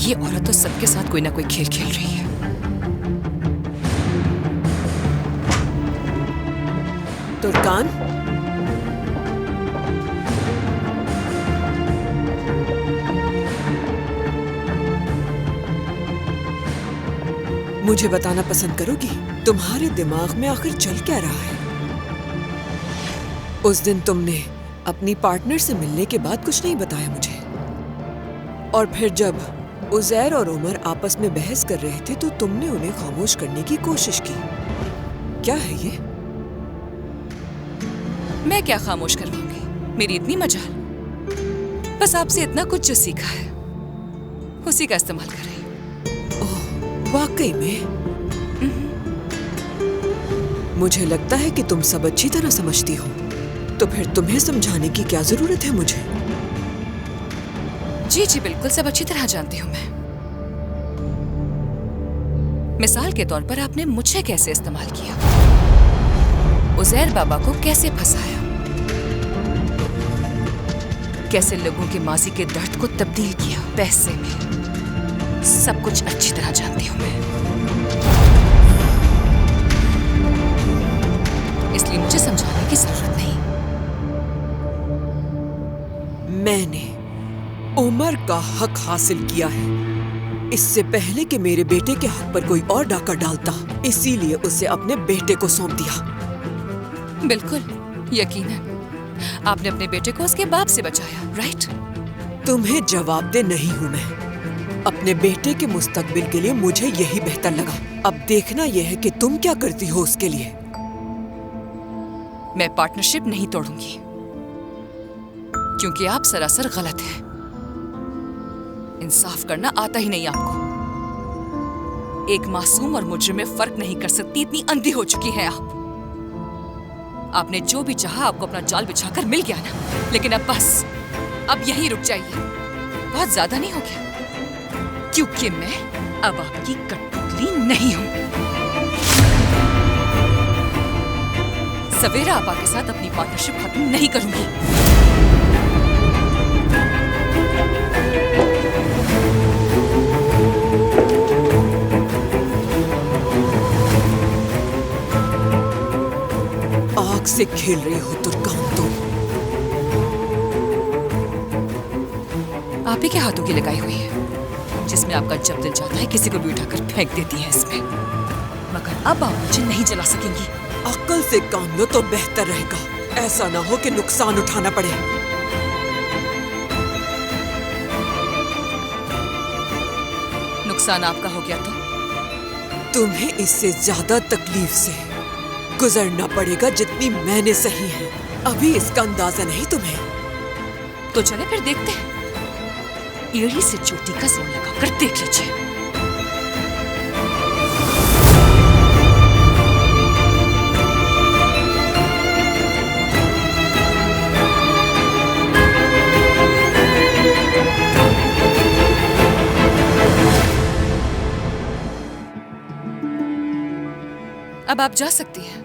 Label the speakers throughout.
Speaker 1: ये औरत तो सबके साथ कोई ना कोई खेल खेल रही है।
Speaker 2: तुर्कान, मुझे बताना पसंद करोगी तुम्हारे दिमाग में आखिर चल क्या रहा है? उस दिन तुमने अपनी पार्टनर से मिलने के बाद कुछ नहीं बताया मुझे, और फिर जब उज़ैर और उमर आपस में बहस कर रहे थे तो तुमने उन्हें खामोश करने की कोशिश की। क्या है ये?
Speaker 1: मैं क्या खामोश करवाऊंगी? मेरी इतनी मजाल, बस आपसे इतना कुछ जो सीखा है उसी का इस्तेमाल कर रही हूँ।
Speaker 2: ओह, वाकई में? मुझे लगता है कि तुम सब अच्छी तरह समझती हो, तो फिर तुम्हें समझाने की क्या जरूरत है मुझे?
Speaker 1: जी जी बिल्कुल, सब अच्छी तरह जानती हूँ मैं। मिसाल के तौर पर आपने मुझे कैसे इस्तेमाल किया, उज़ैर बाबा को कैसे फंसाया, कैसे लोगों के माजी के दर्द को तब्दील किया पैसे में, सब कुछ अच्छी तरह जानती हूँ मैं। इसलिए मुझे समझाने की जरूरत नहीं।
Speaker 2: मैंने उमर का हक हासिल किया है इससे पहले कि मेरे बेटे के हक पर कोई और डाका डालता, इसीलिए उसे अपने बेटे को सौंप दिया।
Speaker 1: बिल्कुल, यकीनन आपने अपने बेटे को उसके बाप से बचाया, राइट?
Speaker 2: तुम्हें जवाबदेह नहीं हूं मैं। अपने बेटे के मुस्तकबिल के लिए मुझे यही बेहतर लगा। अब देखना यह है कि तुम क्या करती हो उसके लिए।
Speaker 1: मैं पार्टनरशिप नहीं तोड़ूंगी, क्योंकि आप सरासर गलत हैं। इंसाफ करना आता ही नहीं आपको। एक मासूम और मुजरिम में फर्क नहीं कर सकती, इतनी अंधी हो चुकी हैं आप। आपने जो भी चाहा आपको अपना जाल बिछाकर मिल गया ना, लेकिन अब बस, अब यहीं रुक जाइए। बहुत ज्यादा नहीं हो गया? क्योंकि मैं अब आपकी कठपुतली नहीं हूं। सवेरा आपा के साथ अपनी पार्टनरशिप खत्म नहीं करूंगी।
Speaker 2: आग से खेल रही हो तुर्कान तुम।
Speaker 1: आप ही के हाथों की लगाई हुई है, जिसमें आपका जब दिल चाहता है किसी को भी उठाकर फेंक देती है इसमें। मगर अब आप मुझे नहीं जला सकेंगी।
Speaker 2: अक्ल से काम लो तो बेहतर रहेगा, ऐसा ना हो कि नुकसान उठाना पड़े।
Speaker 1: नुकसान आपका हो गया तो?
Speaker 2: तुम्हें इससे ज्यादा तकलीफ से गुजरना पड़ेगा जितनी मैंने सही है। अभी इसका अंदाजा नहीं तुम्हें?
Speaker 1: तो चले फिर देखते हैं। एड़ी से चोटी का जोर लगाकर देख लीजिए। अब आप जा सकती हैं।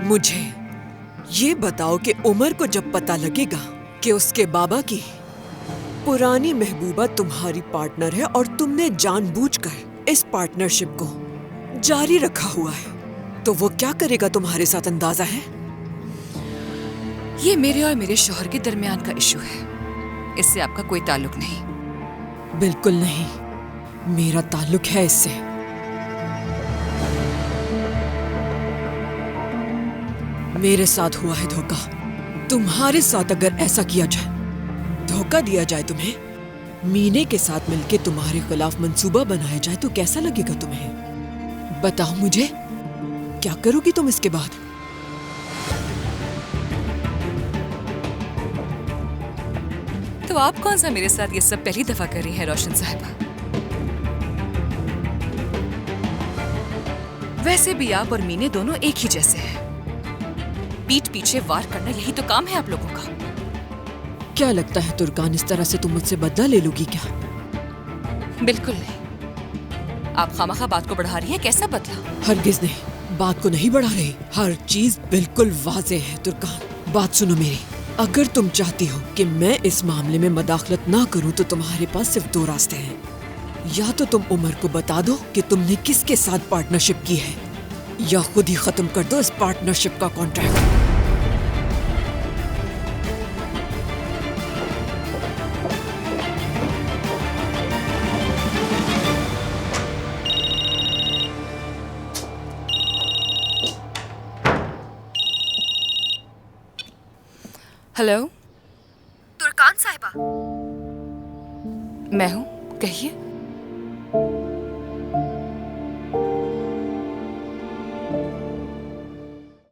Speaker 2: मुझे ये बताओ कि उमर को जब पता लगेगा कि उसके बाबा की पुरानी महबूबा तुम्हारी पार्टनर है और तुमने जानबूझकर इस पार्टनरशिप को जारी रखा हुआ है, तो वो क्या करेगा तुम्हारे साथ, अंदाजा है?
Speaker 1: ये मेरे और मेरे शौहर के दरमियान का इशू है, इससे आपका कोई ताल्लुक नहीं।
Speaker 2: बिल्कुल नहीं, मेरा ताल्लुक है इससे। मेरे साथ हुआ है धोखा। तुम्हारे साथ अगर ऐसा किया जाए, धोखा दिया जाए तुम्हें, मीने के साथ मिलके तुम्हारे खिलाफ मंसूबा बनाया जाए, तो कैसा लगेगा तुम्हें? बताओ मुझे, क्या करोगी तुम इसके बाद?
Speaker 1: तो आप कौन सा मेरे साथ ये सब पहली दफा कर रही हैं रोशन साहिबा? वैसे भी आप और मीने दोनों एक ही जैसे हैं। पीठ पीछे वार करना यही तो काम है आप लोगों का।
Speaker 2: क्या लगता है तुर्कान, इस तरह से तुम मुझसे बदला ले लोगी क्या?
Speaker 1: बिल्कुल नहीं। आप खामखा बात को बढ़ा रही हैं। कैसा बदला?
Speaker 2: हरगिज नहीं, बात को नहीं बढ़ा रही। हर चीज बिल्कुल वाजे है तुर्कान। बात सुनो मेरी, अगर तुम चाहती हो कि मैं इस मामले में मदाखलत ना करूं तो तुम्हारे पास सिर्फ दो रास्ते हैं। या तो तुम उमर को बता दो कि तुमने किसके साथ पार्टनरशिप की है, या खुद ही खत्म कर दो इस पार्टनरशिप का कॉन्ट्रैक्ट।
Speaker 1: हेलो,
Speaker 3: तुर्कान साहिबा,
Speaker 1: मैं हूँ, कहिए।